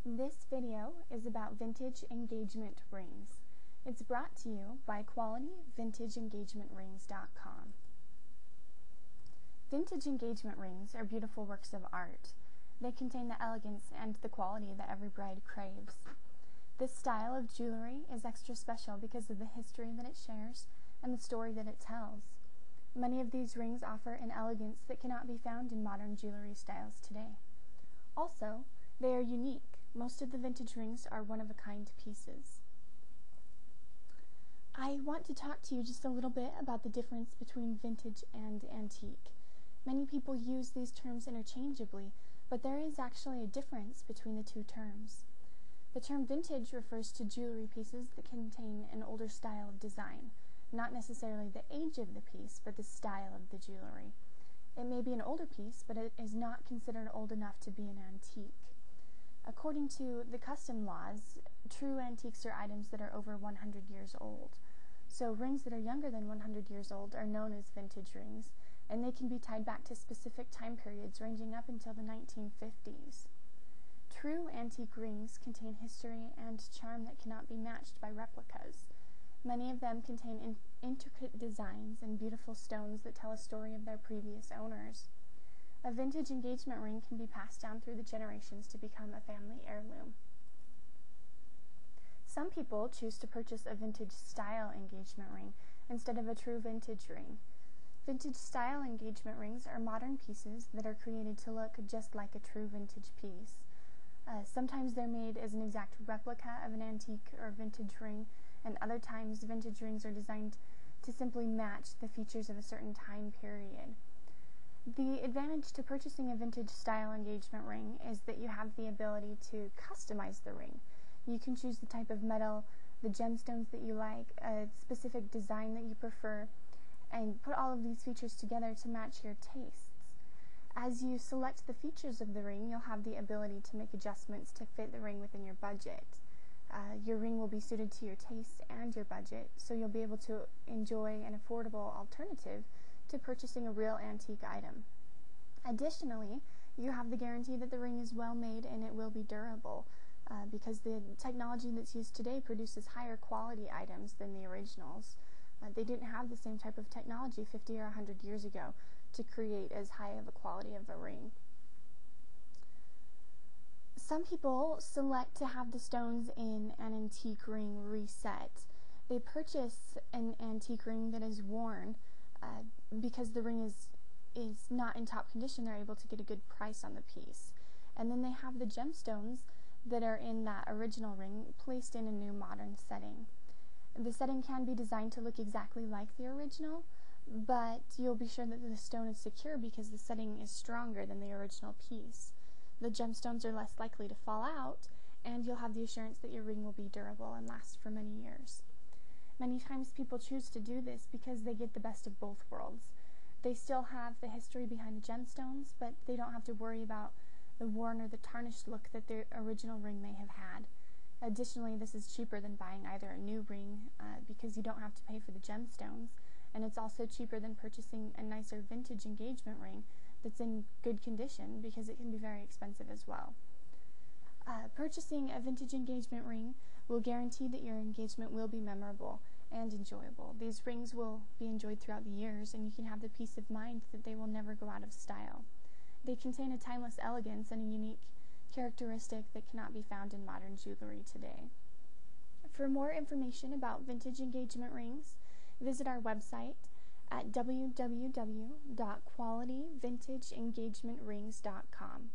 This video is about vintage engagement rings. It's brought to you by VintageEngagementRings.com. Vintage engagement rings are beautiful works of art. They contain the elegance and the quality that every bride craves. This style of jewelry is extra special because of the history that it shares and the story that it tells. Many of these rings offer an elegance that cannot be found in modern jewelry styles today. Also, they are unique. Most of the vintage rings are one-of-a-kind pieces. I want to talk to you just a little bit about the difference between vintage and antique. Many people use these terms interchangeably, but there is actually a difference between the two terms. The term vintage refers to jewelry pieces that contain an older style of design, not necessarily the age of the piece, but the style of the jewelry. It may be an older piece, but it is not considered old enough to be an antique. According to the custom laws, true antiques are items that are over 100 years old. So rings that are younger than 100 years old are known as vintage rings, and they can be tied back to specific time periods ranging up until the 1950s. True antique rings contain history and charm that cannot be matched by replicas. Many of them contain intricate designs and beautiful stones that tell a story of their previous owners. A vintage engagement ring can be passed down through the generations to become a family heirloom. Some people choose to purchase a vintage-style engagement ring instead of a true vintage ring. Vintage-style engagement rings are modern pieces that are created to look just like a true vintage piece. Sometimes they're made as an exact replica of an antique or vintage ring, and other times vintage rings are designed to simply match the features of a certain time period. The advantage to purchasing a vintage-style engagement ring is that you have the ability to customize the ring. You can choose the type of metal, the gemstones that you like, a specific design that you prefer, and put all of these features together to match your tastes. As you select the features of the ring, you'll have the ability to make adjustments to fit the ring within your budget. Your ring will be suited to your tastes and your budget, so you'll be able to enjoy an affordable alternative to purchasing a real antique item. Additionally, you have the guarantee that the ring is well made and it will be durable, because the technology that's used today produces higher quality items than the originals. They didn't have the same type of technology 50 or 100 years ago to create as high of a quality of a ring. Some people select to have the stones in an antique ring reset. They purchase an antique ring that is worn because the ring is not in top condition. They're able to get a good price on the piece. And then they have the gemstones that are in that original ring placed in a new modern setting. The setting can be designed to look exactly like the original, but you'll be sure that the stone is secure because the setting is stronger than the original piece. The gemstones are less likely to fall out, and you'll have the assurance that your ring will be durable and last for many years. Many times people choose to do this because they get the best of both worlds. They still have the history behind the gemstones, but they don't have to worry about the worn or the tarnished look that their original ring may have had. Additionally, this is cheaper than buying either a new ring because you don't have to pay for the gemstones, and it's also cheaper than purchasing a nicer vintage engagement ring that's in good condition because it can be very expensive as well. Purchasing a vintage engagement ring will guarantee that your engagement will be memorable and enjoyable. These rings will be enjoyed throughout the years, and you can have the peace of mind that they will never go out of style. They contain a timeless elegance and a unique characteristic that cannot be found in modern jewelry today. For more information about vintage engagement rings, visit our website at www.qualityvintageengagement.rings.com.